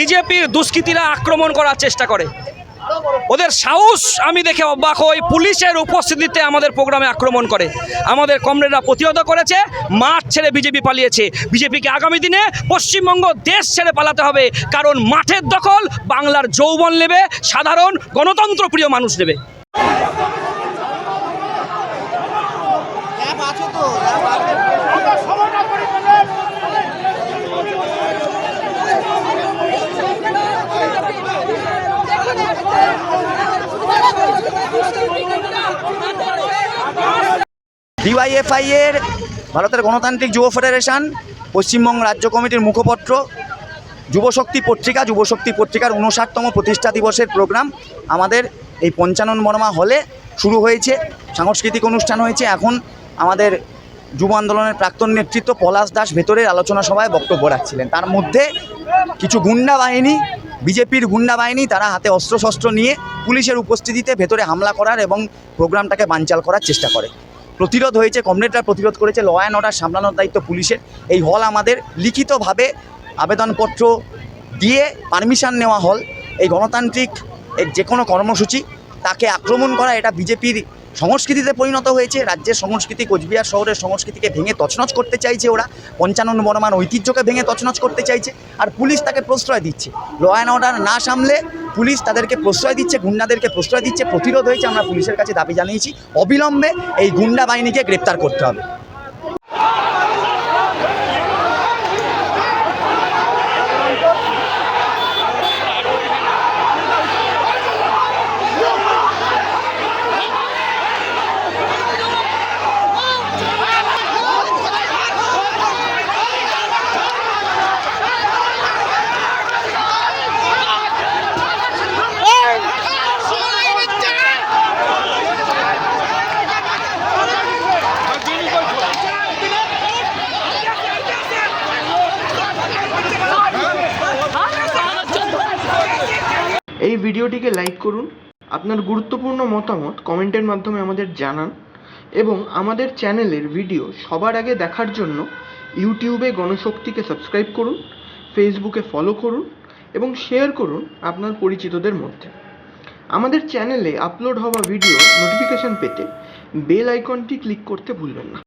বিজেপির দুষ্কৃতীরা আক্রমণ করার চেষ্টা করে। ওদের সাহস আমি দেখে অবাক হই, পুলিশের উপস্থিতিতে আমাদের প্রোগ্রামে আক্রমণ করে। আমাদের কমরেডরা প্রতিহত করেছে, মাঠ ছেড়ে বিজেপি পালিয়েছে। বিজেপিকে আগামী দিনে পশ্চিমবঙ্গ দেশ ছেড়ে পালাতে হবে, কারণ মাঠের দখল বাংলার যৌবন নেবে, সাধারণ গণতন্ত্রপ্রিয় মানুষ নেবে। ডিওয়াইএফআই এর ভারতের গণতান্ত্রিক যুব ফেডারেশন পশ্চিমবঙ্গ রাজ্য কমিটির মুখপত্র যুবশক্তি পত্রিকার 59তম প্রতিষ্ঠা দিবসের প্রোগ্রাম আমাদের এই পঞ্চানন বর্মা হলে শুরু হয়েছে। সাংস্কৃতিক অনুষ্ঠান হয়েছে। এখন আমাদের যুব আন্দোলনের প্রাক্তন নেতৃত্ব পলাশ দাস ভেতরের আলোচনা সভায় বক্তব্য রাখছিলেন। তার মধ্যে কিছু গুন্ডা বাহিনী, বিজেপির গুন্ডা বাহিনী, তারা হাতে অস্ত্রশস্ত্র নিয়ে পুলিশের উপস্থিতিতে ভেতরে হামলা করার এবং প্রোগ্রামটাকে বানচাল করার চেষ্টা করে। প্রতিরোধ হয়েছে, কমরেডরা প্রতিরোধ করেছে। ল অ্যান্ড অর্ডার সামলানোর দায়িত্ব পুলিশের। এই হল আমাদের লিখিতভাবে আবেদনপত্র দিয়ে পারমিশন নেওয়া হল। এই গণতান্ত্রিক যে কোনো কর্মসূচি তাকে আক্রমণ করা, এটা বিজেপির সংস্কৃতিতে পরিণত হয়েছে। রাজ্যের সংস্কৃতি, কোচবিহার শহরের সংস্কৃতিকে ভেঙে তছনছ করতে চাইছে ওরা। পঞ্চানন বর্মার ঐতিহ্যকে ভেঙে তছনছ করতে চাইছে, আর পুলিশ তাকে প্রশ্রয় দিচ্ছে। ল অ্যান্ড অর্ডার না সামলে পুলিশ তাদেরকে প্রশ্রয় দিচ্ছে, গুন্ডাদেরকে প্রশ্রয় দিচ্ছে। প্রতিরোধ হয়েছে। আমরা পুলিশের কাছে দাবি জানিয়েছি অবিলম্বে এই গুন্ডা বাহিনীকে গ্রেপ্তার করতে হবে। এই ভিডিওটিকে লাইক করুন, আপনার গুরুত্বপূর্ণ মতামত কমেন্টের মাধ্যমে আমাদের জানান এবং আমাদের চ্যানেলের ভিডিও সবার আগে দেখার জন্য ইউটিউবে গণশক্তিকে সাবস্ক্রাইব করুন, ফেসবুকে ফলো করুন এবং শেয়ার করুন আপনার পরিচিতদের মধ্যে। আমাদের চ্যানেলে আপলোড হওয়া ভিডিও নোটিফিকেশন পেতে বেল আইকনটি ক্লিক করতে ভুলবেন না।